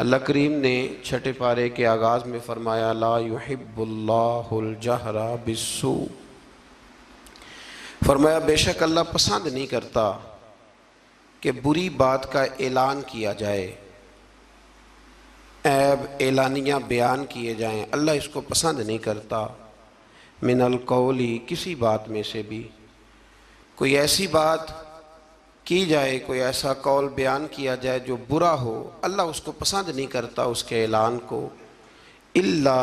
अल्लाह करीम ने छठे पारे के आगाज़ में फ़रमाया ला युहिब्बुल्लाहुल जहरा बिस्सू। फरमाया बेशक अल्लाह पसंद नहीं करता कि बुरी बात का ऐलान किया जाए, ऐब एलानिया बयान किए जाएं। अल्लाह इसको पसंद नहीं करता। मिनल कौली, किसी बात में से भी कोई ऐसी बात की जाए, कोई ऐसा कौल बयान किया जाए जो बुरा हो, अल्लाह उसको पसंद नहीं करता उसके ऐलान को। इल्ला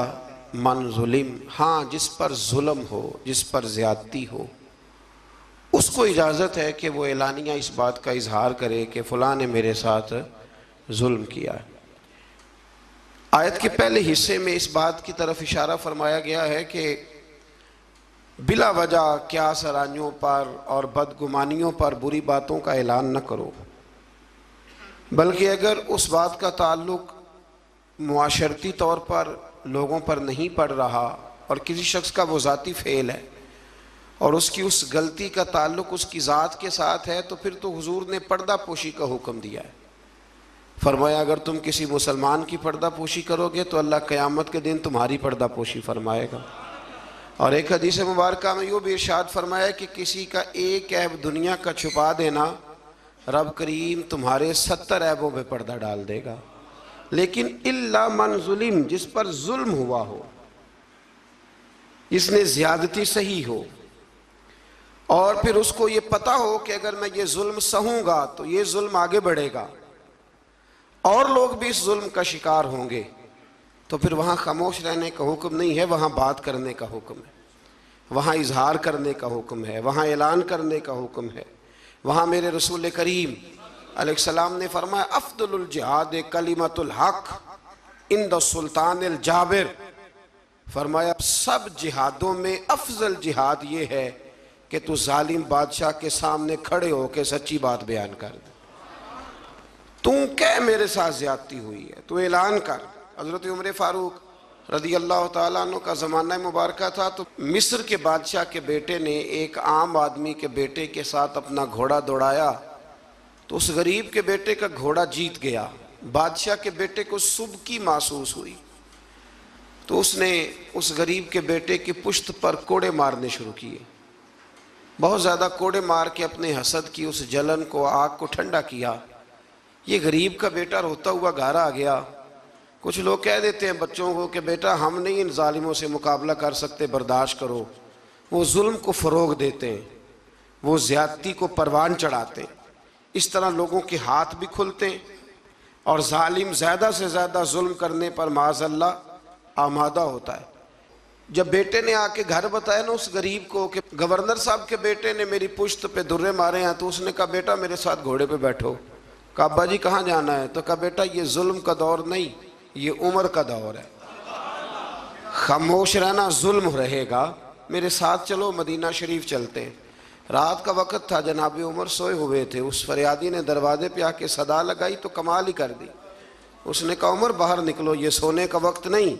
मन जुलिम, हाँ जिस पर जुल्म हो, जिस पर ज़्यादती हो, उसको इजाज़त है कि वो एलानिया इस बात का इजहार करे कि फ़लाँ ने मेरे साथ जुल्म किया। आयत के पहले हिस्से में इस बात की तरफ इशारा फरमाया गया है कि बिला वजह क्या सरानियों पर और बदगुमानियों पर बुरी बातों का ऐलान न करो, बल्कि अगर उस बात का ताल्लुक मुआशरती तौर पर लोगों पर नहीं पड़ रहा और किसी शख्स का वो ज़ाती फ़ेल है और उसकी उस गलती का ताल्लुक उसकी ज़ात के साथ है, तो फिर तो हुजूर ने पर्दा पोशी का हुक्म दिया है। फरमाया अगर तुम किसी मुसलमान की पर्दा पोशी करोगे तो अल्लाह क़यामत के दिन तुम्हारी पर्दा पोशी फरमाएगा। और एक हदीस मुबारक में यूँ भी इरशाद फरमाया कि किसी का एक ऐब दुनिया का छुपा देना, रब करीम तुम्हारे 70 ऐबों पे पर्दा डाल देगा। लेकिन इल्ला मन जुलिम, जिस पर जुल्म हुआ हो, जिसने ज़्यादती सही हो और फिर उसको ये पता हो कि अगर मैं ये जुल्म सहूँगा तो ये जुल्म आगे बढ़ेगा और लोग भी इस जुल्म का शिकार होंगे, तो फिर वहाँ खामोश रहने का हुक्म नहीं है, वहाँ बात करने का हुक्म है, वहाँ इजहार करने का हुक्म है, वहाँ ऐलान करने का हुक्म है। वहाँ मेरे रसूल करीम अलैहिस्सलाम ने फरमाया अफ़्ज़लुल जिहाद कलिमतुल हक़ इंद सुल्तानिल जाबिर। फरमाया सब जिहादों में अफजल जिहाद ये है कि तू जालिम बादशाह के सामने खड़े होकर सच्ची बात बयान कर दे। तू कह मेरे साथ ज्यादती हुई है, तू ऐलान कर। हज़रत उमर फ़ारूक रज़ी अल्लाह तआला अन्हु का ज़माना मुबारक था, तो मिस्र के बादशाह के बेटे ने एक आम आदमी के बेटे के साथ अपना घोड़ा दौड़ाया, तो उस गरीब के बेटे का घोड़ा जीत गया। बादशाह के बेटे को सुबकी महसूस हुई, तो उसने उस गरीब के बेटे की पुश्त पर कोड़े मारने शुरू किए। बहुत ज़्यादा कोड़े मार के अपने हसद की उस जलन को, आग को ठंडा किया। ये गरीब का बेटा रोता हुआ घर आ गया। कुछ लोग कह देते हैं बच्चों को कि बेटा हम नहीं इन जालिमों से मुकाबला कर सकते, बर्दाश्त करो। वो जुल्म को फ़रोग देते हैं, वो ज़्यादती को परवान चढ़ाते हैं। इस तरह लोगों के हाथ भी खुलते हैं और जालिम ज़्यादा से ज़्यादा जुल्म करने पर माज़अल्लाह आमादा होता है। जब बेटे ने आके घर बताया ना उस गरीब को कि गवर्नर साहब के बेटे ने मेरी पुश्त पे दुर्रे मारे हैं, तो उसने कहा बेटा मेरे साथ घोड़े पे बैठो। कहा अब्बा जी कहाँ जाना है? तो कहा बेटा ये जुल्म का दौर नहीं, ये उम्र का दौर है, खामोश रहना जुल्म रहेगा, मेरे साथ चलो मदीना शरीफ चलते हैं। रात का वक़्त था, जनाब उमर सोए हुए थे। उस फरियादी ने दरवाजे पे आके सदा लगाई तो कमाल ही कर दी। उसने कहा उमर बाहर निकलो, ये सोने का वक्त नहीं।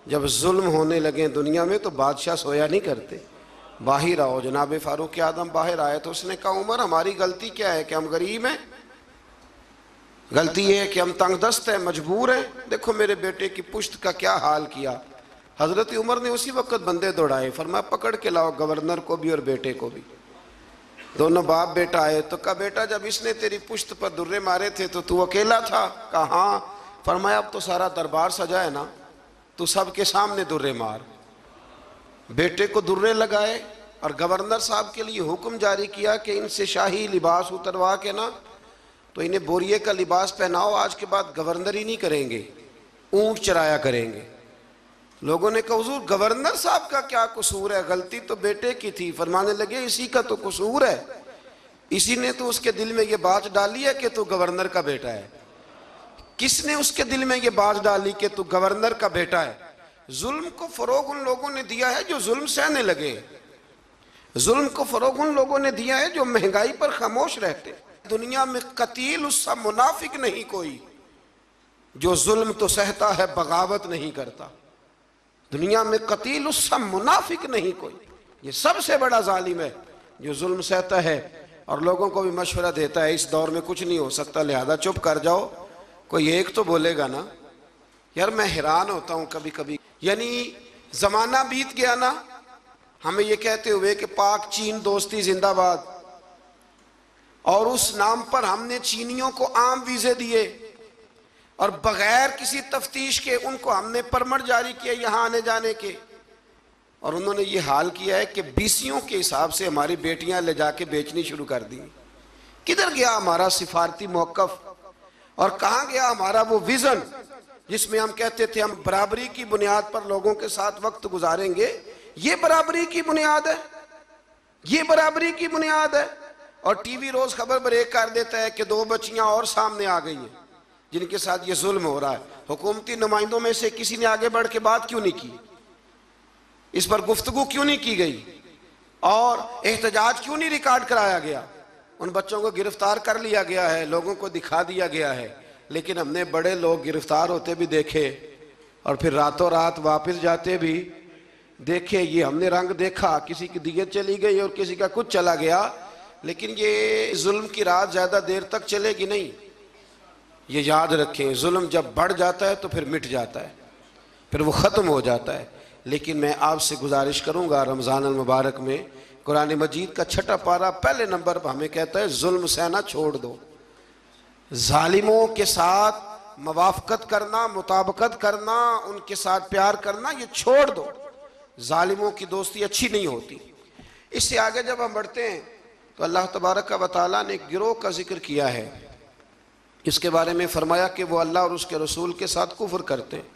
जब जुल्म होने लगे दुनिया में तो बादशाह सोया नहीं करते, बाहर आओ। जनाब फ़ारूक आदम बाहर आए तो उसने कहा उमर हमारी गलती क्या है कि हम गरीब हैं? गलती ये है कि हम तंगदस्त हैं, मजबूर हैं। देखो मेरे बेटे की पुश्त का क्या हाल किया। हज़रत उमर ने उसी वक्त बंदे दौड़ाए, फरमाया पकड़ के लाओ गवर्नर को भी और बेटे को भी। दोनों बाप बेटा आए तो कहा बेटा जब इसने तेरी पुश्त पर दुर्रे मारे थे तो तू अकेला था? कहा हाँ। फरमाया अब तो सारा दरबार सजा है ना, तू सबके सामने दुर्रे मार। बेटे को दुर्रे लगाए और गवर्नर साहब के लिए हुक्म जारी किया कि इनसे शाही लिबास उतरवा के ना तो इन्हें बोरिए का लिबास पहनाओ, आज के बाद गवर्नर ही नहीं करेंगे, ऊंट चराया करेंगे। लोगों ने कहा हुजूर गवर्नर साहब का क्या कसूर है, गलती तो बेटे की थी। फरमाने लगे इसी का तो कसूर है, इसी ने तो उसके दिल में ये बात डाली है कि तू गवर्नर का बेटा है। किसने उसके दिल में ये बात डाली कि तू गवर्नर का बेटा है? जुल्म को फरोग उन लोगों ने दिया है जो जुल्म सहने लगे। जुल्म को फरोग उन लोगों ने दिया है जो महंगाई पर खामोश रहते। दुनिया में कतील उसका मुनाफिक नहीं कोई जो जुल्म तो सहता है बगावत नहीं करता। दुनिया में कतील उसका मुनाफिक नहीं कोई, ये सबसे बड़ा जालिम है जो जुल्म सहता है और लोगों को भी मशवरा देता है इस दौर में कुछ नहीं हो सकता, लिहाजा चुप कर जाओ, कोई एक तो बोलेगा ना। यार मैं हैरान होता हूं कभी कभी, यानी जमाना बीत गया ना हमें ये कहते हुए कि पाक चीन दोस्ती जिंदाबाद, और उस नाम पर हमने चीनियों को आम वीजे दिए और बगैर किसी तफ्तीश के उनको हमने परमिट जारी किए यहां आने जाने के, और उन्होंने ये हाल किया है कि बीसियों के हिसाब से हमारी बेटियां ले जाके बेचनी शुरू कर दी। किधर गया हमारा सिफारती मौकफ, और कहां गया हमारा वो विजन जिसमें हम कहते थे हम बराबरी की बुनियाद पर लोगों के साथ वक्त गुजारेंगे। ये बराबरी की बुनियाद है, ये बराबरी की बुनियाद है। और टीवी रोज खबर ब्रेक कर देता है कि 2 बच्चियां और सामने आ गई हैं जिनके साथ ये जुल्म हो रहा है। हुकूमती नुमाइंदों में से किसी ने आगे बढ़ के बात क्यों नहीं की, इस पर गुफ्तगू क्यों नहीं की गई, और एहतजाज क्यों नहीं रिकॉर्ड कराया गया। उन बच्चों को गिरफ्तार कर लिया गया है, लोगों को दिखा दिया गया है, लेकिन हमने बड़े लोग गिरफ्तार होते भी देखे और फिर रातों रात वापस जाते भी देखे। ये हमने रंग देखा, किसी की दियत चली गई और किसी का कुछ चला गया, लेकिन ये जुल्म की रात ज़्यादा देर तक चलेगी नहीं। ये याद रखें, जुल्म जब बढ़ जाता है तो फिर मिट जाता है, फिर वो ख़त्म हो जाता है। लेकिन मैं आपसे गुजारिश करूँगा, रमज़ान अल मुबारक में कुरान मजीद का 6ठा पारा पहले नंबर पर हमें कहता है जुल्म सहना छोड़ दो। जालिमों के साथ मवाफ़क़त करना, मुताबकत करना, उनके साथ प्यार करना, ये छोड़ दो। जालिमों की दोस्ती अच्छी नहीं होती। इससे आगे जब हम बढ़ते हैं तो अल्लाह तबारक व तआला ने एक गिरोह का जिक्र किया है। इसके बारे में फरमाया कि वो अल्लाह और उसके रसूल के साथ कुफ्र करते हैं,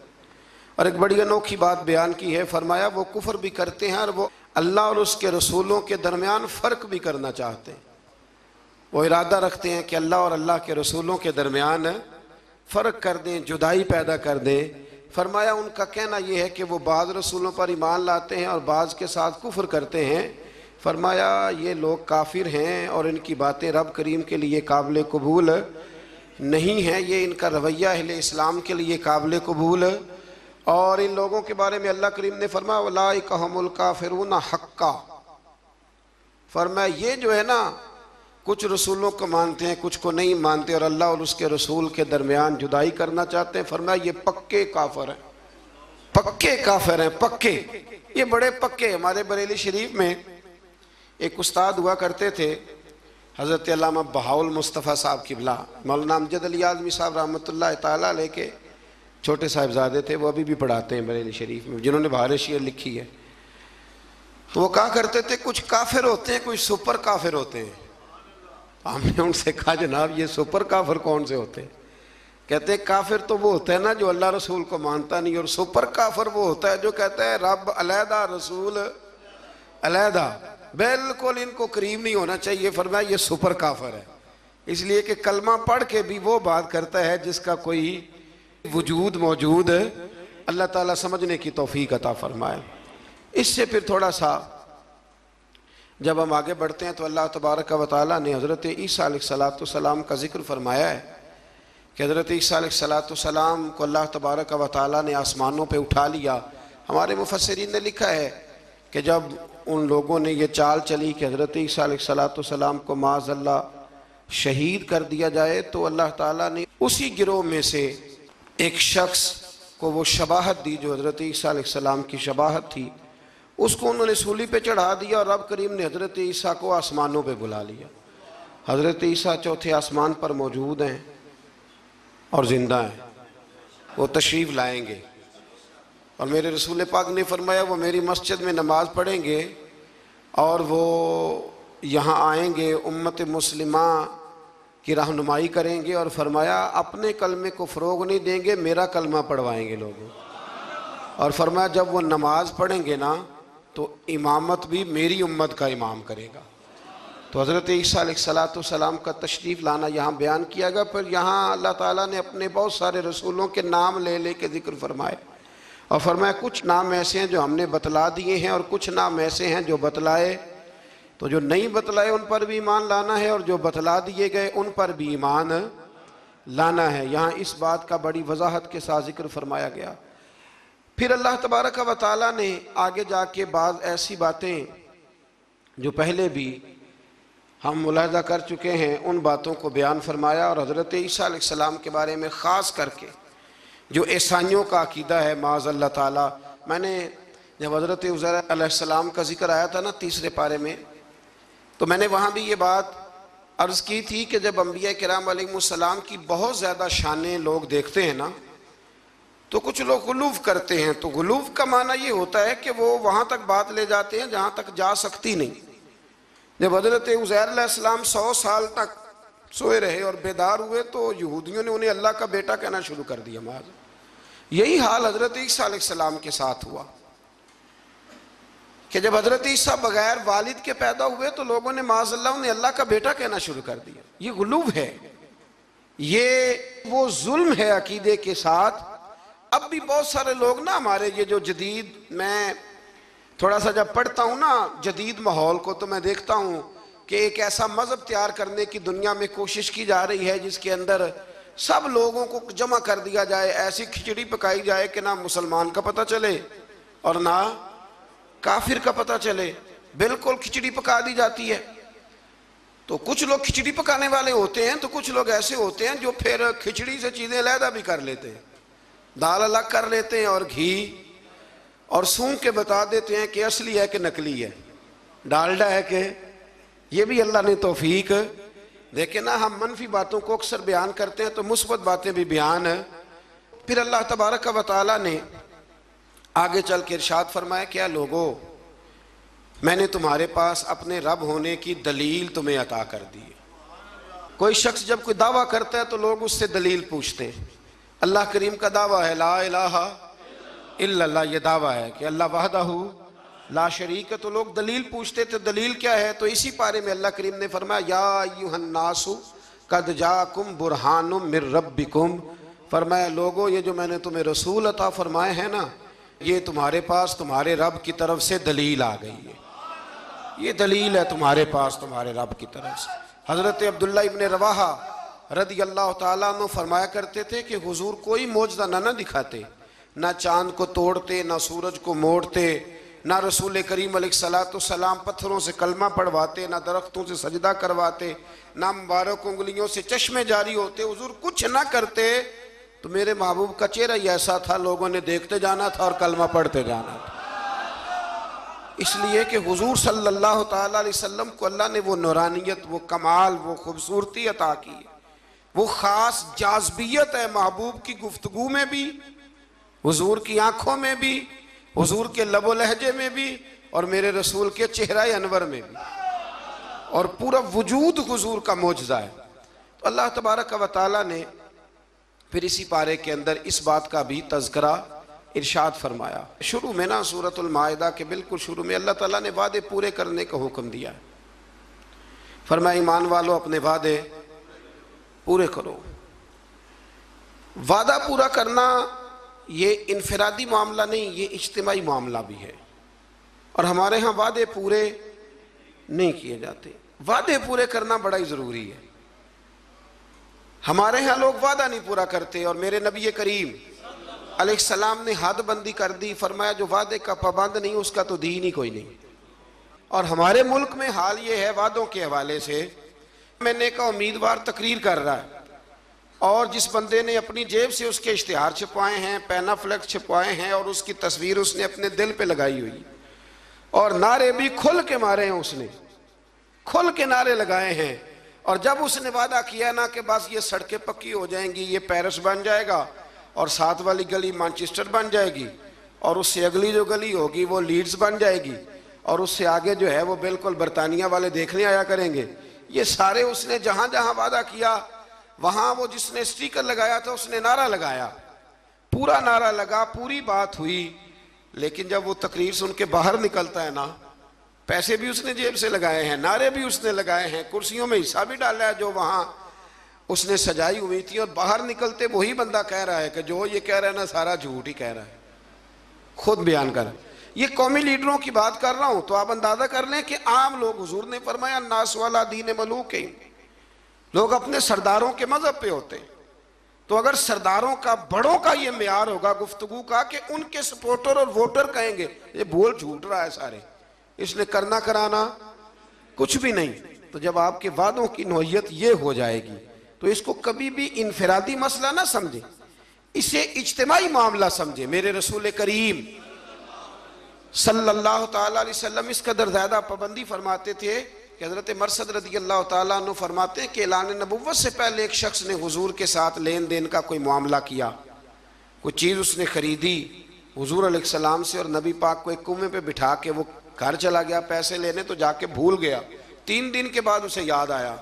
और एक बड़ी अनोखी बात बयान की है। फरमाया वो कुफ्र भी करते हैं और वो अल्लाह और उसके रसूलों के दरमियान फ़र्क भी करना चाहते हैं। वो इरादा रखते हैं कि अल्लाह और अल्लाह के रसूलों के दरमियान फ़र्क कर दें, जुदाई पैदा कर दें। फरमाया उनका कहना यह है कि वो बाज़ रसूलों पर ईमान लाते हैं और बाज़ के साथ कुफ्र करते हैं। फरमाया ये लोग काफिर हैं और इनकी बातें रब करीम के लिए काबिल कबूल नहीं है, ये इनका रवैया अहले इस्लाम के लिए काबिल कबूल। और इन लोगों के बारे में अल्लाह करीम ने फरमाया उलाइका हुमुल काफिरून हक्का। फरमाया ये जो है ना, कुछ रसूलों को मानते हैं, कुछ को नहीं मानते, और अल्लाह और उसके रसूल के दरमियान जुदाई करना चाहते हैं। फरमाया ये पक्के काफिर हैं, पक्के काफिर हैं, पक्के, ये बड़े पक्के। हमारे बरेली शरीफ में एक उस्ताद हुआ करते थे, हज़रत अल्लामा बहाउल मुस्तफ़ा साहब किबला, मौलाना अमजद अली आज़मी साहब रहमतुल्लाह ताला अलैह के छोटे साहिबजादे थे। वो अभी भी पढ़ाते हैं बरेली शरीफ में, जिन्होंने बहार शेर लिखी है। तो वो कहा करते थे कुछ काफिर होते हैं, कुछ सुपर काफिर होते हैं। हमने उनसे कहा जनाब ये सुपर काफिर कौन से होते हैं? कहते काफिर तो वो होता है ना जो अल्लाह रसूल को मानता नहीं, और सुपर काफिर वो होता है जो कहता है रब अलहदा रसूल अलहदा, बिल्कुल इनको करीब नहीं होना चाहिए। फरमाया ये सुपर काफिर है, इसलिए कि कलमा पढ़ के भी वो बात करता है जिसका कोई वजूद मौजूद अल्लाह ताला समझने की तौफीक अता फरमाए। इससे फिर थोड़ा सा जब हम आगे बढ़ते हैं तो अल्लाह तबारक व तआला ने हज़रत ईसा अलैहिस्सलाम का जिक्र फरमाया है कि हज़रत ईसा अलैहिस्सलाम को अल्लाह तबारक व तआला ने आसमानों पे उठा लिया। हमारे मुफस्सिरीन ने लिखा है कि जब उन लोगों ने ये चाल चली कि हज़रत ईसा अलैहिस्सलाम को माज़अल्लाह शहीद कर दिया जाए, तो अल्लाह ताला ने उसी गिरोह में से एक शख्स को वो शबाहत दी जो हज़रत ईसा अलैहिस्सलाम की शबाहत थी, उसको उन्होंने सूली पे चढ़ा दिया और रब करीम ने हज़रत ईसा को आसमानों पे बुला लिया। हज़रत ईसा चौथे आसमान पर मौजूद हैं और ज़िंदा हैं, वो तशरीफ़ लाएंगे। और मेरे रसूल पाक ने फरमाया वो मेरी मस्जिद में नमाज़ पढ़ेंगे और वो यहाँ आएंगे, उम्मत मुस्लिमा की रहनुमाई करेंगे, और फरमाया अपने कलमे को फ़रोग़ नहीं देंगे, मेरा कलमा पढ़वाएंगे लोगों। और फरमाया जब वो नमाज़ पढ़ेंगे ना तो इमामत भी मेरी उम्मत का इमाम करेगा। तो हज़रत ईसा अलैहिस्सलाम का तशरीफ़ लाना यहाँ बयान किया गया। पर यहाँ अल्लाह ताला ने अपने बहुत सारे रसूलों के नाम ले ले के ज़िक्र फरमाए, और फरमाया कुछ नाम ऐसे हैं जो हमने बतला दिए हैं और कुछ नाम ऐसे हैं जो बतलाए, तो जो नहीं बतलाए उन पर भी ईमान लाना है और जो बतला दिए गए उन पर भी ईमान लाना है। यहाँ इस बात का बड़ी वजाहत के साथ जिक्र फरमाया गया। फिर अल्लाह तबारक व तआला ने आगे जाके बाज़ ऐसी बातें जो पहले भी हम मुलाहजा कर चुके हैं, उन बातों को बयान फरमाया और हज़रत ईसा अलैहिस्सलाम के बारे में ख़ास करके जो ईसाइयों का अकीदा है माज़अल्लाह ताला। मैंने जब हज़रत उज़ैर अलैहिस्सलाम का जिक्र आया था ना 3रे पारे में, तो मैंने वहाँ भी ये बात अर्ज़ की थी कि जब अंबिया किराम अलैहिमुस्सलाम की बहुत ज़्यादा शानें लोग देखते हैं ना, तो कुछ लोग गुलूव करते हैं। तो गुलूव का माना ये होता है कि वो वहाँ तक बात ले जाते हैं जहाँ तक जा सकती नहीं। जब हज़रत उज़ैर अलैहिस्सलाम 100 साल तक सोए रहे और बेदार हुए, तो यहूदियों ने उन्हें अल्लाह का बेटा कहना शुरू कर दिया। माज़ यही हाल हज़रत ईसा अलैहिस्सलाम के साथ हुआ कि जब हज़रत ईसा बगैर वालिद के पैदा हुए तो लोगों ने माज़अल्लाह उन्हें अल्लाह का बेटा कहना शुरू कर दिया। ये गुलूव है, ये वो जुल्म है अकीदे के साथ। अब भी बहुत सारे लोग ना हमारे ये जो जदीद, मैं थोड़ा सा जब पढ़ता हूँ ना जदीद माहौल को, तो मैं देखता हूँ कि एक ऐसा मज़हब तैयार करने की दुनिया में कोशिश की जा रही है जिसके अंदर सब लोगों को जमा कर दिया जाए, ऐसी खिचड़ी पकाई जाए कि ना मुसलमान का पता चले और ना काफिर का पता चले, बिल्कुल खिचड़ी पका दी जाती है। तो कुछ लोग खिचड़ी पकाने वाले होते हैं, तो कुछ लोग ऐसे होते हैं जो फिर खिचड़ी से चीज़ें अलहदा भी कर लेते हैं, दाल अलग कर लेते हैं और घी और सूंघ के बता देते हैं कि असली है कि नकली है, डालडा है कि। ये भी अल्लाह ने तौफीक देखे ना। हम मनफी बातों को अक्सर बयान करते हैं तो मुस्बत बातें भी बयान है। फिर अल्लाह तबारक व तआला ने आगे चल के इरशाद फरमाया, क्या लोगों, मैंने तुम्हारे पास अपने रब होने की दलील तुम्हें अता कर दी है। कोई शख्स जब कोई दावा करता है तो लोग उससे दलील पूछते हैं। अल्लाह करीम का दावा है ला इलाहा इल्लल्लाह, ये दावा है कि अल्लाह वहदहू ला शरीक है। तो लोग दलील पूछते थे, दलील क्या है? तो इसी पारे में अल्लाह करीम ने फरमाया या अय्युहन्नासु कद जाकुम बुरहानुम मिर रब्बिकुम, फरमाया लोगों ये जो मैंने तुम्हें रसूल अता फरमाए हैं ना, ये तुम्हारे पास तुम्हारे रब की तरफ से दलील आ गई है। ये दलील है तुम्हारे पास तुम्हारे रब की तरफ से। हज़रत अब्दुल्ला इब्न रवाहा रदी अल्लाह ताला अन्हु फरमाया करते थे कि हुजूर कोई मौजज़ा ना दिखाते, ना चांद को तोड़ते, ना सूरज को मोड़ते, ना रसूल करीम अलैहिस्सलाम पत्थरों से कलमा पढ़वाते, ना दरख्तों से सजदा करवाते, ना मुबारक उंगलियों से चश्मे जारी होते। हुजूर कुछ ना करते तो मेरे महबूब का चेहरा ही ऐसा था, लोगों ने देखते जाना था और कलमा पढ़ते जाना था। इसलिए कि हुजूर सल्लल्लाहु ताला अलैहि वसल्लम को अल्लाह ने वो नूरानियत, वो कमाल, वो खूबसूरती अता की, वो ख़ास जाज़बियत है महबूब की गुफ्तगू में भी, हुजूर की आंखों में भी, हुजूर के लबो लहजे में भी, और मेरे रसूल के चेहरा अनवर में भी, और पूरा वजूद हुजूर का मौजज़ा है। तो अल्लाह तबारक व तआला ने फिर इसी पारे के अंदर इस बात का भी तज़किरा इरशाद फरमाया। शुरू में ना सूरतुल माइदा के बिल्कुल शुरू में अल्लाह ताला ने वादे पूरे करने का हुक्म दिया है। फरमाया ईमान वालों अपने वादे पूरे करो। वादा पूरा करना ये इनफरादी मामला नहीं, ये इज्तिमाई मामला भी है। और हमारे यहाँ वादे पूरे नहीं किए जाते। वादे पूरे करना बड़ा ही ज़रूरी है। हमारे यहाँ लोग वादा नहीं पूरा करते, और मेरे नबी करीम अलैहिस्सलाम ने हद बंदी कर दी, फरमाया जो वादे का पाबंद नहीं उसका तो दीन ही कोई नहीं। और हमारे मुल्क में हाल ये है वादों के हवाले से, मैंने का उम्मीदवार तकरीर कर रहा है और जिस बंदे ने अपनी जेब से उसके इश्तिहार छपवाए हैं, पैनाफ्लेक्स छपवाए हैं और उसकी तस्वीर उसने अपने दिल पे लगाई हुई, और नारे भी खुल के मारे हैं, उसने खुल के नारे लगाए हैं। और जब उसने वादा किया ना कि बस ये सड़कें पक्की हो जाएंगी, ये पेरिस बन जाएगा और साथ वाली गली मैनचेस्टर बन जाएगी, और उससे अगली जो गली होगी वो लीड्स बन जाएगी, और उससे आगे जो है वो बिल्कुल बरतानिया वाले देखने आया करेंगे, ये सारे उसने जहाँ जहाँ वादा किया वहाँ वो जिसने स्टिकर लगाया था उसने नारा लगाया, पूरा नारा लगा, पूरी बात हुई। लेकिन जब वो तकरीर सुन के बाहर निकलता है ना, पैसे भी उसने जेब से लगाए हैं, नारे भी उसने लगाए हैं, कुर्सियों में हिस्सा भी डाला है जो वहाँ उसने सजाई हुई थी, और बाहर निकलते वही बंदा कह रहा है कि जो ये कह रहा है ना सारा झूठ ही कह रहा है, खुद बयान कर। ये कौमी लीडरों की बात कर रहा हूं, तो आप अंदाजा कर लें कि आम लोग, हुजूर ने फरमाया नास वाला दीन मलूक है, लोग अपने सरदारों के मजहब पे होते हैं। तो अगर सरदारों का, बड़ों का ये मेयार होगा गुफ्तगू का कि उनके सपोर्टर और वोटर कहेंगे ये बोल झूठ रहा है सारे, इसने करना कराना कुछ भी नहीं, तो जब आपके वादों की नौयत ये हो जाएगी तो इसको कभी भी इनफरादी मसला ना समझे, इसे इज्तिमाई मामला समझे। मेरे रसूल करीम सल्लल्लाहु ताला अलैहि वसल्लम इस कदर ज़्यादा पाबंदी फरमाते थे कि हज़रत मरसद रज़ी अल्लाह ताला अन्हु फरमाते कि ऐलान नबुव्वत से पहले एक शख्स ने हुजूर के साथ लेन देन का कोई मामला किया, कोई चीज़ उसने ख़रीदी हुजूर अलैहिस्सलाम से, और नबी पाक को एक कुएं पे बिठा के वो घर चला गया पैसे लेने, तो जाके भूल गया। 3 दिन के बाद उसे याद आया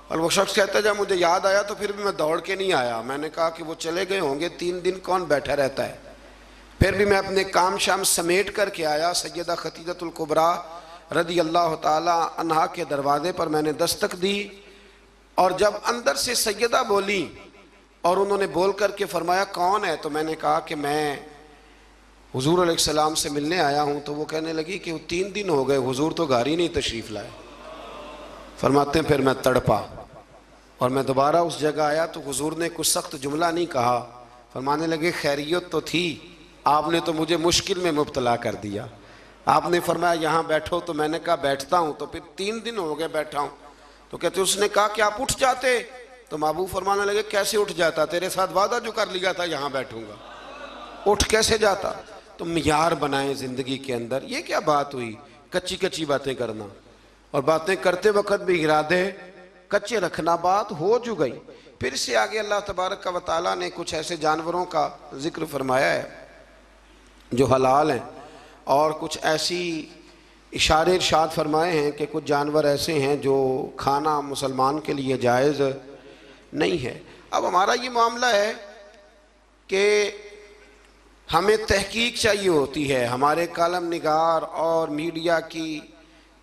और वो शख्स कहता है जब मुझे याद आया तो फिर भी मैं दौड़ के नहीं आया। मैंने कहा कि वो चले गए होंगे, 3 दिन कौन बैठा रहता है। फिर भी मैं अपने काम शाम समेट करके आया। सैयदा खतीजतुल कुबरा रदी अल्लाह ताला अन्हा के दरवाजे पर मैंने दस्तक दी, और जब अंदर से सैयदा बोली और उन्होंने बोल करके फरमाया कौन है, तो मैंने कहा कि मैं हुजूर अलैहिस्सलाम से मिलने आया हूँ। तो वो कहने लगी कि वो 3 दिन हो गए हुजूर तो घर ही नहीं तशरीफ़ लाए। फरमाते हैं फिर मैं तड़पा और मैं दोबारा उस जगह आया तो हुजूर ने कुछ सख्त जुमला नहीं कहा, फरमाने लगे खैरियत तो थी, आपने तो मुझे मुश्किल में मुब्तला कर दिया। आपने फरमाया यहाँ बैठो, तो मैंने कहा बैठता हूँ, तो फिर 3 दिन हो गए बैठा हूँ। तो कहते उसने कहा कि आप उठ जाते, तो महबूब फरमाने लगे कैसे उठ जाता, तेरे साथ वादा जो कर लिया था यहाँ बैठूंगा, उठ कैसे जाता। तो मियार बनाए ज़िंदगी के अंदर। ये क्या बात हुई कच्ची कच्ची बातें करना, और बातें करते वक्त भी इरादे कच्चे रखना, बात हो जो गई। फिर से आगे अल्लाह तबारक व तआला ने कुछ ऐसे जानवरों का जिक्र फरमाया है जो हलाल हैं, और कुछ ऐसी इशारे इरशाद फरमाए हैं कि कुछ जानवर ऐसे हैं जो खाना मुसलमान के लिए जायज़ नहीं है। अब हमारा ये मामला है कि हमें तहकीक चाहिए होती है, हमारे कालम निगार और मीडिया की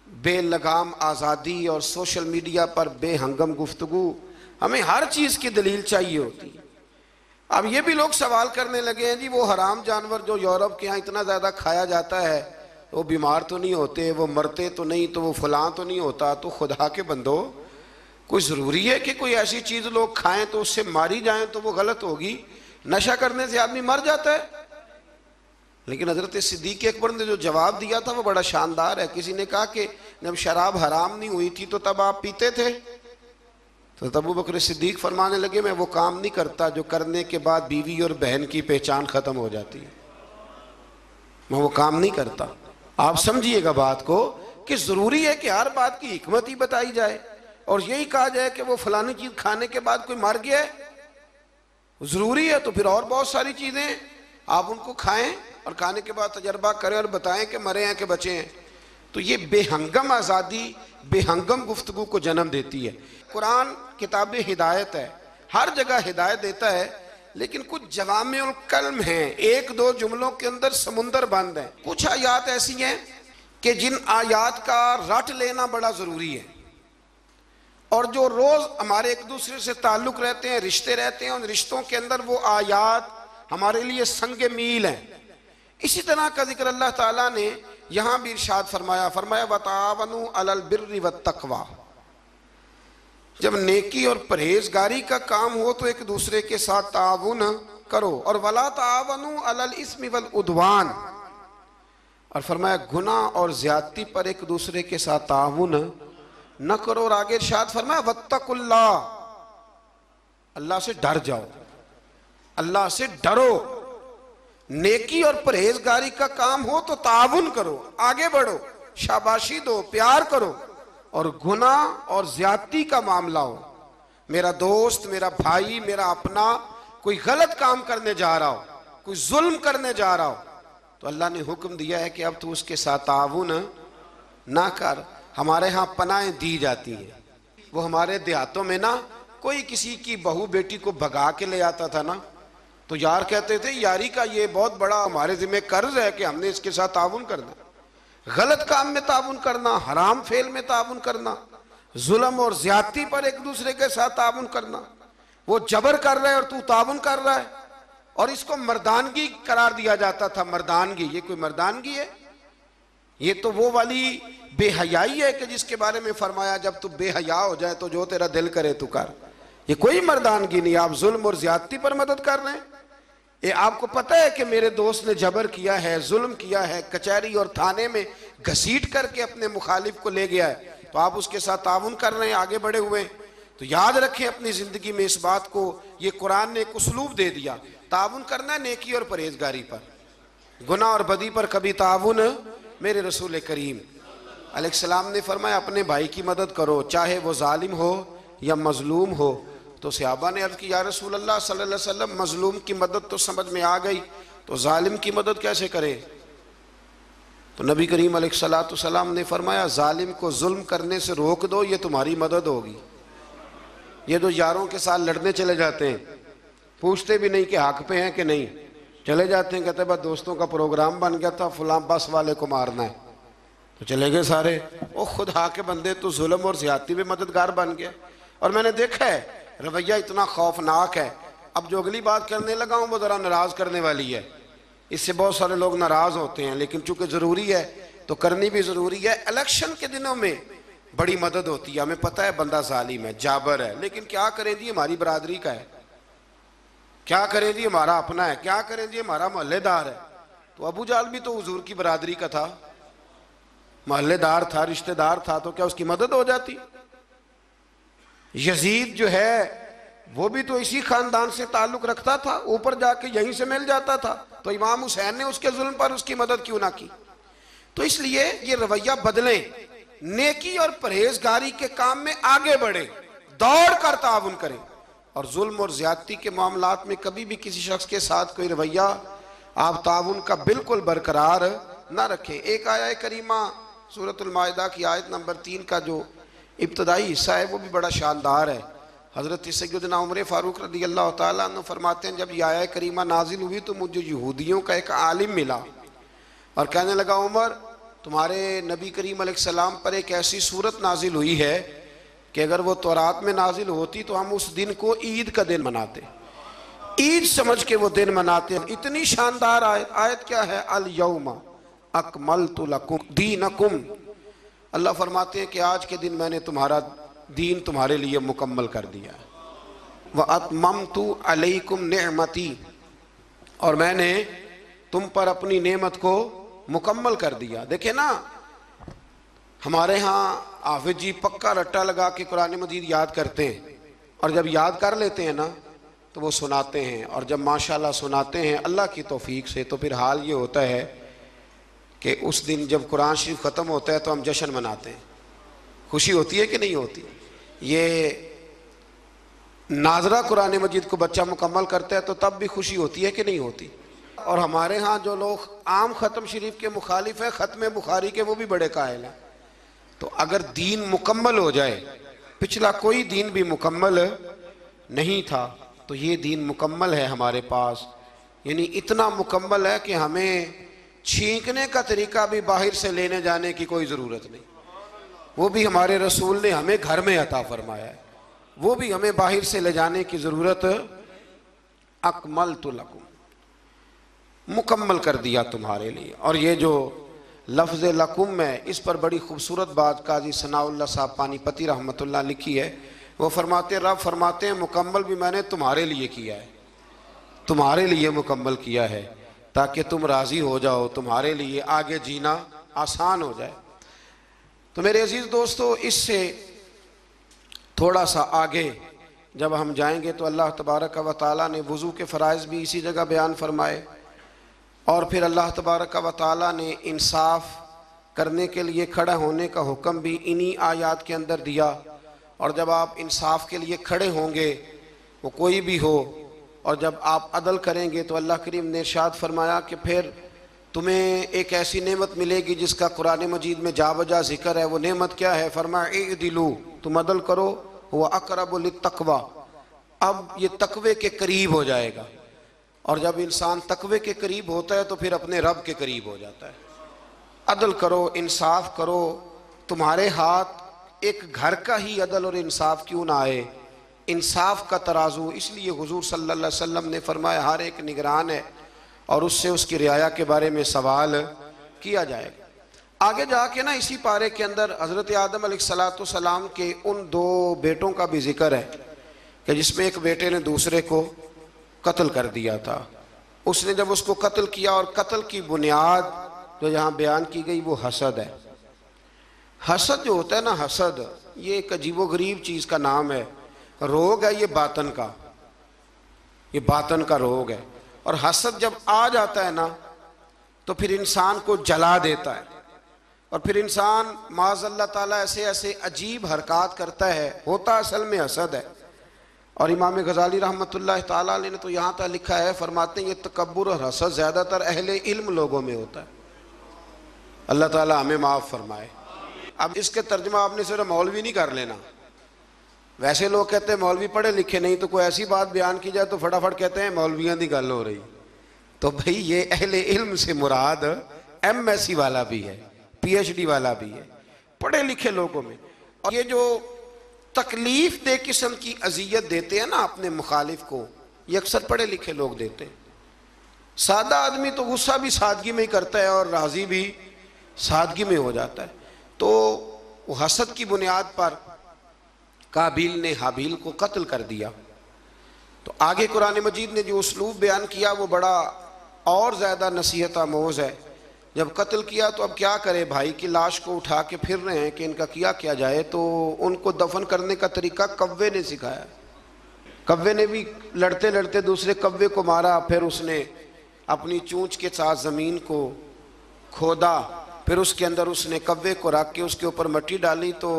बेलगाम आज़ादी और सोशल मीडिया पर बेहंगम गुफ्तगू, हमें हर चीज़ की दलील चाहिए होती है। अब ये भी लोग सवाल करने लगे हैं जी वो हराम जानवर जो यूरोप के यहाँ इतना ज़्यादा खाया जाता है, वो बीमार तो नहीं होते, वो मरते तो नहीं, तो वो फलां तो नहीं होता। तो खुदा के बंदो, कोई ज़रूरी है कि कोई ऐसी चीज़ लोग खाएं तो उससे मारी जाएं तो वो गलत होगी? नशा करने से आदमी मर जाता है। लेकिन हज़रत सिद्दीक़ अकबर ने जो जवाब दिया था वो बड़ा शानदार है। किसी ने कहा कि जब शराब हराम नहीं हुई थी तो तब आप पीते थे? तो तब अबू बकर सिद्दीक़ फरमाने लगे मैं वो काम नहीं करता जो करने के बाद बीवी और बहन की पहचान ख़त्म हो जाती है, मैं वो काम नहीं करता। आप समझिएगा बात को कि ज़रूरी है कि हर बात की हिकमत ही बताई जाए, और यही कहा जाए कि वो फलानी चीज़ खाने के बाद कोई मर गया है, ज़रूरी है तो फिर और बहुत सारी चीज़ें आप उनको खाएं और खाने के बाद तजर्बा करें और बताएं कि मरे हैं कि बचे हैं। तो ये बेहंगम आज़ादी बेहंगम गुफ्तगू को जन्म देती है। कुरान किताब हिदायत है, हर जगह हिदायत देता है, लेकिन कुछ जवामिउल कल्म हैं, 1-2 जुमलों के अंदर समुंदर बंद है। कुछ आयात ऐसी हैं कि जिन आयात का रट लेना बड़ा ज़रूरी है, और जो रोज़ हमारे एक दूसरे से ताल्लुक़ रहते हैं, रिश्ते रहते हैं, उन रिश्तों के अंदर वो आयात हमारे लिए संग मील हैं। इसी तरह का जिक्र अल्लाह ताला ने यहाँ भी इरशाद फरमाया, फरमाया वतावनु अलल बिर्रि वत्तक़वा। जब नेकी और परहेजगारी का काम हो तो एक दूसरे के साथ ताउन करो, और वला तावनु अलल इस्मि वल उद्वान, और फरमाया गुनाह और ज्यादती पर एक दूसरे के साथ ताउन न करो। और आगे इरशाद फरमाया वत्तकुल्लाह, अल्लाह से डर जाओ, अल्लाह से डरो। नेकी और परहेजगारी का काम हो तो ताउन करो, आगे बढ़ो, शाबाशी दो, प्यार करो। और गुनाह और ज्यादती का मामला हो, मेरा दोस्त, मेरा भाई, मेरा अपना कोई गलत काम करने जा रहा हो, कोई जुल्म करने जा रहा हो, तो अल्लाह ने हुक्म दिया है कि अब तू उसके साथ ताउन ना कर। हमारे यहाँ पनाहें दी जाती हैं, वो हमारे देहातों में ना कोई किसी की बहू बेटी को भगा के ले आता था ना, तो यार कहते थे यारी का ये बहुत बड़ा हमारे जिम्मे कर्ज है कि हमने इसके साथ ताउन करना। गलत काम में ताउन करना, हराम फेल में ताउन करना, जुल्म और ज्यादती पर एक दूसरे के साथ ताउन करना, वो जबर कर रहा है और तू ताउन कर रहा है, और इसको मर्दानगी करार दिया जाता था। मर्दानगी, ये कोई मर्दानगी है? ये तो वो वाली बेहयाई है कि जिसके बारे में फरमाया जब तू बेहया हो जाए तो जो तेरा दिल करे तू कर। ये कोई मर्दानगी नहीं, आप जुल्म और ज्यादती पर मदद कर रहे हैं। ये आपको पता है कि मेरे दोस्त ने जबर किया है, जुल्म किया है, कचहरी और थाने में घसीट करके अपने मुखालिफ को ले गया है, तो तो आप उसके साथ ताउन कर रहे हैं, आगे बढ़े हुए हैं। तो याद रखें अपनी ज़िंदगी में इस बात को, ये कुरान ने एक उसलूब दे दिया, ताउन करना है नेकी और परहेजगारी पर, गुनाह और बदी पर कभी ताउन। मेरे रसूल करीम अलैहिस्सलाम ने फरमाया अपने भाई की मदद करो, चाहे वो जालिम हो या मजलूम हो। तो सहाबा ने अर्ज़ की या रसूल अल्लाह सल्लल्लाहु अलैहि वसल्लम, मजलूम की मदद तो समझ में आ गई, तो जालिम की मदद कैसे करें? तो नबी करीम अलैहिस्सलाम ने फरमाया जालिम को जुल्म करने से रोक दो, ये तुम्हारी मदद होगी। ये जो यारों के साथ लड़ने चले जाते हैं, पूछते भी नहीं कि हक पे हैं कि नहीं, चले जाते हैं, कहते बस दोस्तों का प्रोग्राम बन गया था, फलां बस वाले को मारना है, तो चले गए सारे। ओ खुदा के बंदे, तो जुल्म और ज्यादती में मददगार बन गया। और मैंने देखा है रवैया इतना खौफनाक है। अब जो अगली बात करने लगा हूँ वो ज़रा नाराज़ करने वाली है, इससे बहुत सारे लोग नाराज़ होते हैं, लेकिन चूंकि ज़रूरी है तो करनी भी ज़रूरी है। इलेक्शन के दिनों में बड़ी मदद होती है, हमें पता है बंदा जालिम है, जाबर है, लेकिन क्या करें जी, हमारी बरादरी का है, क्या करें जी, हमारा अपना है, क्या करें जी, हमारा मोहल्लेदार है। तो अबू जाल भी तो हुजूर की बरादरी का था, मोहल्लेदार था, रिश्तेदार था, तो क्या उसकी मदद हो जाती? यजीद जो है वो भी तो इसी खानदान से ताल्लुक रखता था, ऊपर जाके यहीं से मिल जाता था, तो इमाम हुसैन ने उसके जुल्म पर उसकी मदद क्यों ना की? तो इसलिए ये रवैया बदलें, नेकी और परहेजगारी के काम में आगे बढ़े, दौड़ कर ताउन करें, और जुल्म और ज्यादती के मामलात में कभी भी किसी शख्स के साथ कोई रवैया आप ताउन का बिल्कुल बरकरार ना रखें। एक आया करीमा सूरतुल माइदा की आयत नंबर 3 का जो इब्तदाई हिस्सा है वो भी बड़ा शानदार है। हज़रत सैयदना उमर फ़ारूक रज़ी अल्लाह ताला अन्हु फरमाते हैं, जब यह आयत करीमा नाजिल हुई तो मुझे यहूदियों का एक आलिम मिला और कहने लगा, उमर तुम्हारे नबी करीम अलैहिस्सलाम पर एक ऐसी सूरत नाजिल हुई है कि अगर वो तौरात में नाजिल होती तो हम उस दिन को ईद का दिन मनाते, ईद समझ के वो दिन मनाते। इतनी शानदार आयत। आयत क्या है? अल यौमा अकमलतु लकुम दीनकुम। अल्लाह फरमाते हैं कि आज के दिन मैंने तुम्हारा दीन तुम्हारे लिए मुकम्मल कर दिया। व अतममतु अलैकुम निअमती, और मैंने तुम पर अपनी नेमत को मुकम्मल कर दिया। देखे ना, हमारे यहाँ हाफिज जी पक्का रट्टा लगा के कुरान मजीद याद करते हैं, और जब याद कर लेते हैं ना तो वो सुनाते हैं, और जब माशाल्लाह सुनाते हैं अल्लाह की तौफीक से, तो फिर हाल ये होता है कि उस दिन जब कुरान शरीफ ख़त्म होता है तो हम जश्न मनाते हैं। खुशी होती है कि नहीं होती? ये नाजरा कुरान मजीद को बच्चा मुकम्मल करता है तो तब भी खुशी होती है कि नहीं होती? और हमारे यहाँ जो लोग आम ख़त्म शरीफ के मुखालिफ हैं, ख़त्म बुखारी के, वो भी बड़े कायल हैं। तो अगर दीन मुकम्मल हो जाए, पिछला कोई दीन भी मुकम्मल नहीं था, तो ये दीन मुकम्मल है हमारे पास। यानी इतना मुकम्मल है कि हमें छींकने का तरीका भी बाहर से लेने जाने की कोई ज़रूरत नहीं, वो भी हमारे रसूल ने हमें घर में अता फरमाया है, वो भी हमें बाहर से ले जाने की ज़रूरत। अकमलतु लकुम, मुकम्मल कर दिया तुम्हारे लिए। और ये जो लफ्ज़ लकुम है, इस पर बड़ी खूबसूरत बात काजी सनाउल्लाह साहब पानीपति रहमतुल्लाह लिखी है। वो फरमाते, रब फरमाते हैं मुकम्मल भी मैंने तुम्हारे लिए किया है, तुम्हारे लिए मुकम्मल किया है ताकि तुम राज़ी हो जाओ, तुम्हारे लिए आगे जीना आसान हो जाए। तो मेरे अजीज़ दोस्तों, इससे थोड़ा सा आगे जब हम जाएंगे तो अल्लाह तबारक व तआला ने वज़ू के फ़राइज़ भी इसी जगह बयान फरमाए, और फिर अल्लाह तबारक व तआला ने इंसाफ करने के लिए खड़ा होने का हुक्म भी इन्हीं आयात के अंदर दिया। और जब आप इंसाफ के लिए खड़े होंगे, वो कोई भी हो, और जब आप अदल करेंगे तो अल्लाह करीम ने इरशाद फरमाया कि फिर तुम्हें एक ऐसी नेमत मिलेगी जिसका कुरान मजीद में जा बजा जिक्र है। वो नेमत क्या है? फरमाया इदिलू, तुम अदल करो, हुवा अक़रबु लित्तक़वा, अब ये तकवे के करीब हो जाएगा। और जब इंसान तकवे के करीब होता है तो फिर अपने रब के करीब हो जाता है। अदल करो, इंसाफ करो, तुम्हारे हाथ एक घर का ही अदल और इंसाफ क्यों ना आए, इंसाफ का तराजू। इसलिए हुजूर सल्लल्लाहु अलैहि वसल्लम ने फरमाया हर एक निगरान है और उससे उसकी रियाया के बारे में सवाल किया जाएगा। आगे जाके ना इसी पारे के अंदर हज़रत आदम अलैहिस्सलाम के उन 2 बेटों का भी जिक्र है कि जिसमें एक बेटे ने दूसरे को कत्ल कर दिया था। उसने जब उसको कत्ल किया, और कत्ल की बुनियाद जो यहाँ बयान की गई वो हसद है। हसद जो होता है ना, हसद ये एक अजीबोगरीब चीज़ का नाम है, रोग है ये बातन का, ये बातन का रोग है। और हसद जब आ जाता है ना तो फिर इंसान को जला देता है, और फिर इंसान माज़अल्लाह ताला ऐसे ऐसे अजीब हरकत करता है, होता असल में हसद है। और इमाम गज़ाली रहमतुल्लाह ताला अलैह ने तो यहाँ तक लिखा है, फरमाते हैं ये तकब्बुर और हसद ज़्यादातर अहले इल्म लोगों में होता है। अल्लाह ताला हमें माफ़ फरमाए। अब इसके तर्जुमा आपने सिर्फ मौलवी नहीं कर लेना। वैसे लोग कहते हैं मौलवी पढ़े लिखे नहीं, तो कोई ऐसी बात बयान की जाए तो फटाफट कहते हैं मौलवियाँ की गल हो रही। तो भाई ये अहले इल्म से मुराद MSc वाला भी है, PhD वाला भी है, पढ़े लिखे लोगों में। और ये जो तकलीफ दे किस्म की अजियत देते हैं ना अपने मुखालिफ को, ये अक्सर पढ़े लिखे लोग देते हैं। सादा आदमी तो गुस्सा भी सादगी में ही करता है और राजी भी सादगी में हो जाता है। तो वो हसद की बुनियाद पर काबिल ने हाबिल को कत्ल कर दिया। तो आगे कुरान मजीद ने जो उसलूब बयान किया वो बड़ा और ज़्यादा नसीहत आमोज़ है। जब कत्ल किया तो अब क्या करे, भाई की लाश को उठा के फिर रहे हैं कि इनका किया जाए। तो उनको दफन करने का तरीका कव्वे ने सिखाया। कव्वे ने भी लड़ते लड़ते दूसरे कव्वे को मारा, फिर उसने अपनी चूंच के साथ ज़मीन को खोदा, फिर उसके अंदर उसने कव्वे को रख के उसके ऊपर मिट्टी डाली। तो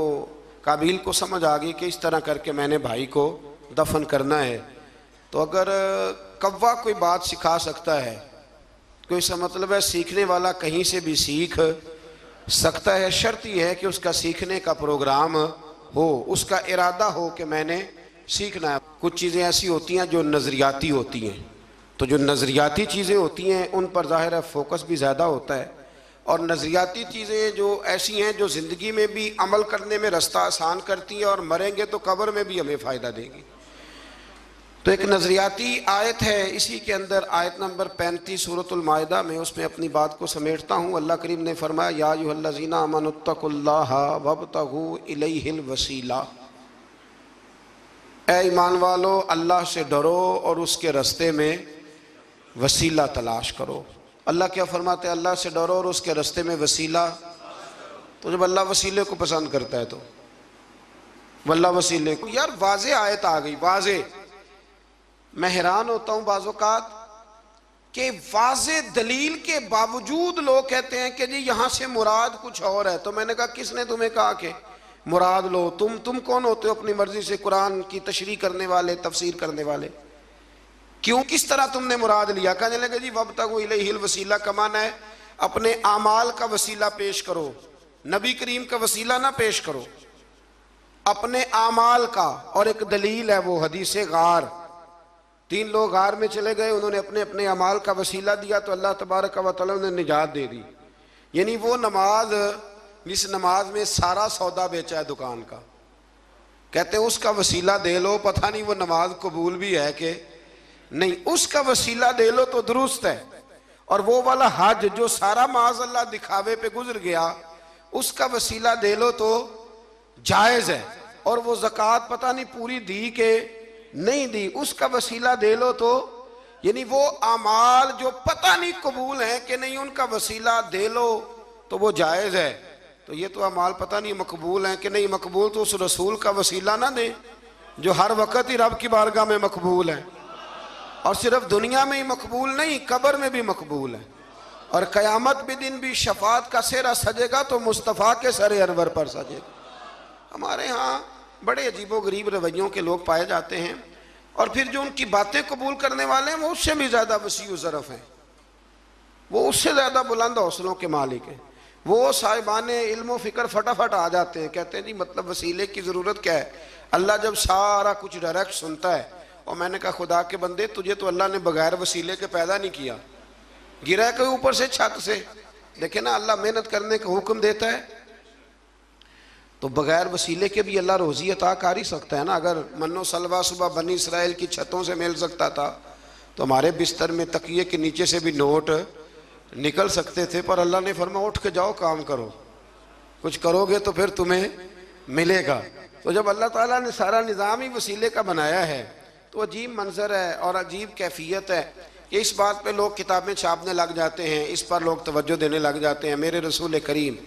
काबिल को समझ आ गई कि इस तरह करके मैंने भाई को दफन करना है। तो अगर कव्वा कोई बात सिखा सकता है तो इसका मतलब है सीखने वाला कहीं से भी सीख सकता है। शर्त यह है कि उसका सीखने का प्रोग्राम हो, उसका इरादा हो कि मैंने सीखना है। कुछ चीज़ें ऐसी होती हैं जो नज़रियाती होती हैं, तो जो नज़रियाती चीज़ें होती हैं उन पर ज़ाहिर है फोकस भी ज़्यादा होता है। और नज़रियाती चीज़ें जो ऐसी हैं जो ज़िंदगी में भी अमल करने में रास्ता आसान करती हैं और मरेंगे तो कब्र में भी हमें फ़ायदा देगी। तो एक नज़रियाती आयत है, इसी के अंदर आयत नंबर 35 सूरतुल माइदा में, उसमें अपनी बात को समेटता हूँ। अल्लाह करीम ने फरमाया या अय्युहल्लज़ीना आमनुत्तकुल्लाह वब्तगू इलैहिल वसीला, ए ईमान वालो अल्लाह से डरो और उसके रास्ते में वसीला तलाश करो। अल्लाह क्या फरमाते हैं, अल्लाह से डरो और उसके रास्ते में वसीला। तो जब अल्लाह वसीले को पसंद करता है तो अल्लाह वसीले को, यार वाज़े आयत आ गई, वाज़े। मैं हैरान होता हूँ बाज़ौक़ात कि वाज़े दलील के बावजूद लोग कहते हैं कि जी यहाँ से मुराद कुछ और है। तो मैंने कहा किसने तुम्हें कहा कि मुराद लो? तुम कौन होते हो अपनी मर्जी से कुरान की तशरीह करने वाले, तफसीर करने वाले? क्यों, किस तरह तुमने मुराद लिया? कहने लगे जी वब्तगू इलैहिल वसीला का माना है अपने आमाल का वसीला पेश करो, नबी करीम का वसीला ना पेश करो, अपने आमाल का। और एक दलील है वो हदीसे गार, 3 लोग गार में चले गए, उन्होंने अपने अपने अमाल का वसीला दिया तो अल्लाह तबारक व तआला ने निजात दे दी। यानी वो नमाज जिस नमाज में सारा सौदा बेचा है दुकान का, कहते हैं उसका वसीला दे लो, पता नहीं वो नमाज कबूल भी है कि नहीं, उसका वसीला दे लो तो दुरुस्त है। और वो वाला हज जो सारा माज़अल्लाह दिखावे पे गुजर गया, उसका वसीला दे लो तो जायज़ है। और वो ज़कात पता नहीं पूरी दी के नहीं दी, उसका वसीला दे लो तो, यानी वो आमाल जो पता नहीं कबूल है कि नहीं, उनका वसीला दे लो तो वो जायज़ है। तो ये तो अमाल पता नहीं मकबूल हैं कि नहीं मकबूल, तो उस रसूल का वसीला ना दें जो हर वक़्त ही रब की बारगाह में मकबूल है। और सिर्फ दुनिया में ही मकबूल नहीं, कब्र में भी मकबूल है। और क़यामत के दिन भी शफात का सेहरा सजेगा तो मुस्तफ़ा के सरे अनवर पर सजेगा। हमारे यहाँ बड़े अजीबो गरीब रवैयों के लोग पाए जाते हैं, और फिर जो उनकी बातें कबूल करने वाले हैं वो उससे भी ज़्यादा वसी व ज़रफ़ हैं, वो उससे ज़्यादा बुलंद हौसलों के मालिक हैं। वो साहिबाने इल्म व फ़िक्र फटाफट आ जाते हैं, कहते हैं जी मतलब वसीले की ज़रूरत क्या है, अल्लाह जब सारा कुछ डायरेक्ट सुनता है। और मैंने कहा खुदा के बंदे, तुझे तो अल्लाह ने बगैर वसीले के पैदा नहीं किया, गिरा के ऊपर से छत से। देखे ना अल्लाह मेहनत करने का हुक्म देता है तो बगैर वसीले के भी अल्लाह रोज़ी अता कर ही सकता है ना। अगर मन्नो सलवा सुबह बनी इसराइल की छतों से मिल सकता था तो हमारे बिस्तर में तकिए के नीचे से भी नोट निकल सकते थे। पर अल्लाह ने फरमा उठ के जाओ, काम करो, कुछ करोगे तो फिर तुम्हें मिलेगा। तो जब अल्लाह ताला ने सारा निज़ाम ही वसीले का बनाया है तो अजीब मंजर है और अजीब कैफियत है कि इस बात पे लोग किताबें छापने लग जाते हैं, इस पर लोग तवज्जो देने लग जाते हैं। मेरे रसूल करीम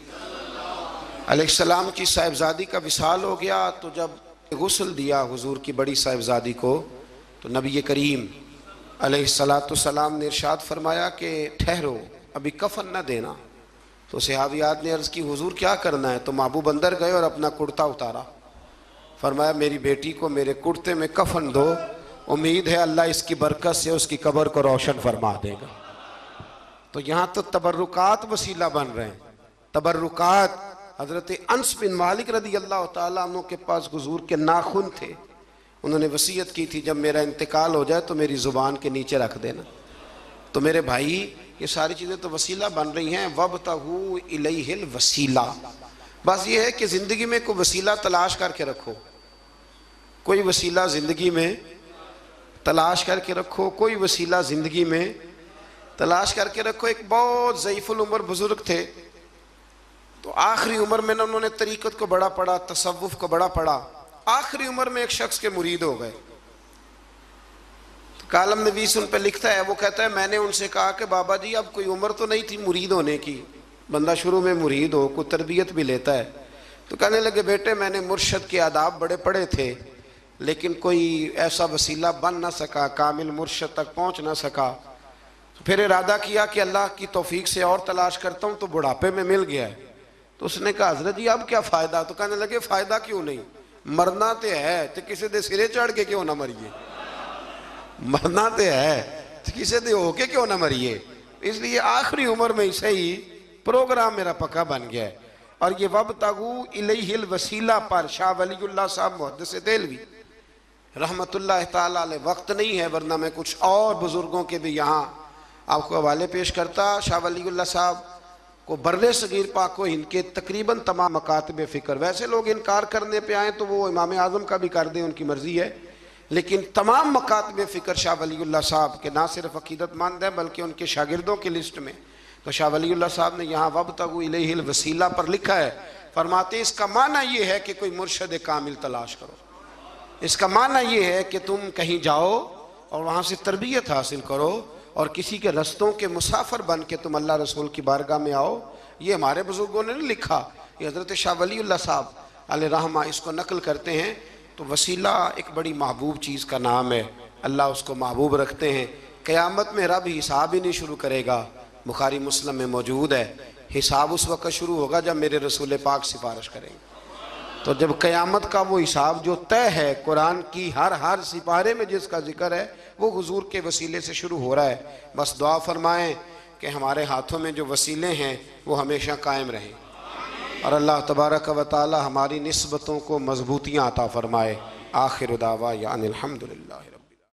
अलैहिस्सलाम की साहिबजादी का विसाल हो गया तो जब गुस्ल दिया हुजूर की बड़ी साहिबजादी को, तो नबी करीम अलैहिस्सलाम ने इरशाद फरमाया कि ठहरो, अभी कफन न देना। तो सहाबियात ने अर्ज़ की हुजूर क्या करना है? तो महबूब अंदर गए और अपना कुर्ता उतारा, फरमाया मेरी बेटी को मेरे कुर्ते में कफन दो, उम्मीद है अल्लाह इसकी बरकत से उसकी कब्र को रोशन फरमा देगा। तो यहाँ तो तबर्रुकात वसीला बन रहे हैं। तबर्रुकात, हज़रत अनस बिन मालिक रदी अल्लाह ताला अन्हु के पास हुजूर के नाखून थे, उन्होंने वसीयत की थी जब मेरा इंतकाल हो जाए तो मेरी ज़ुबान के नीचे रख देना। तो मेरे भाई ये सारी चीज़ें तो वसीला बन रही हैं। वब्तगू इलैहिल वसीला, बस ये है कि ज़िंदगी में कोई वसीला तलाश करके रखो, कोई वसीला ज़िंदगी में तलाश करके रखो, कोई वसीला ज़िंदगी में तलाश करके रखो। एक बहुत ज़ईफ़ुल उम्र बुज़ुर्ग थे, तो आखिरी उम्र में ना उन्होंने तरीक़त को बड़ा पढ़ा, तसव्वुफ़ को बड़ा पढ़ा। आखिरी उम्र में एक शख्स के मुरीद हो गए। तो कालम नवीस उन पर लिखता है, वो कहता है मैंने उनसे कहा कि बाबा जी अब कोई उम्र तो नहीं थी मुरीद होने की, बंदा शुरू में मुरीद हो कोई तरबियत भी लेता है। तो कहने लगे बेटे मैंने मुर्शद के आदाब बड़े पढ़े थे, लेकिन कोई ऐसा वसीला बन ना सका, कामिल मुर्शद तक पहुँच ना सका। तो फिर इरादा किया कि अल्लाह की तौफीक से और तलाश करता हूँ, तो बुढ़ापे में मिल गया है। तो उसने कहा हज़रत जी अब क्या फ़ायदा? तो कहने लगे फ़ायदा क्यों नहीं, मरना तो है, तो किसी दे सिरे चढ़ के क्यों ना मरिए, मरना तो है तो किसी दे होके क्यों ना मरिए। इसलिए आखिरी उम्र में से ही प्रोग्राम मेरा पक्का बन गया है। और ये वब्तगू इलैहिल वसीला पर शाह वलीउल्लाह साहब मुहद्दिस देहलवी रहमतुल्लाह ताला अलैह, वक्त नहीं है वरना मैं कुछ और बुजुर्गों के भी यहाँ आपको हवाले पेश करता। शाह वलीउल्लाह साहब को बर्रे सगीर पाक को इनके तकरीबन तमाम मकातब फ़िक्र, वैसे लोग इनकार करने पे आए तो वो इमाम आज़म का भी कर दें, उनकी मर्ज़ी है, लेकिन तमाम मकातब फ़िक्र शाह वलीउल्लाह साहब के ना सिर्फ अकीदतमंद हैं बल्कि उनके शागिर्दों की लिस्ट में। तो शाह वलीउल्लाह साहब ने यहाँ वब्तगू इलैहिल वसीला पर लिखा है, फरमाते इसका माना ये है कि कोई मुर्शद कामिल तलाश करो। इसका माना ये है कि तुम कहीं जाओ और वहाँ से तरबियत हासिल करो और किसी के रस्तों के मुसाफिर बन के तुम अल्लाह रसूल की बारगाह में आओ। ये हमारे बुजुर्गों ने नहीं लिखा, ये हज़रत शाह वलीउल्लाह साहब अलैहि रहमा इसको नकल करते हैं। तो वसीला एक बड़ी महबूब चीज़ का नाम है, अल्लाह उसको महबूब रखते हैं। क़यामत में रब हिसाब ही नहीं शुरू करेगा, बुखारी मुस्लिम में मौजूद है, हिसाब उस वक़्त शुरू होगा जब मेरे रसूल पाक सिफारिश करेंगे। तो जब क़यामत का वो हिसाब जो तय है, कुरान की हर सिपारे में जिसका जिक्र है वो हुजूर के वसीले से शुरू हो रहा है। बस दुआ फरमाएं कि हमारे हाथों में जो वसीले हैं वो हमेशा कायम रहें और अल्लाह तबारक व तआला हमारी निस्बतों को मजबूतियाँ अता फरमाए। आखिर दावा या अनिल हम्दुलिल्लाह।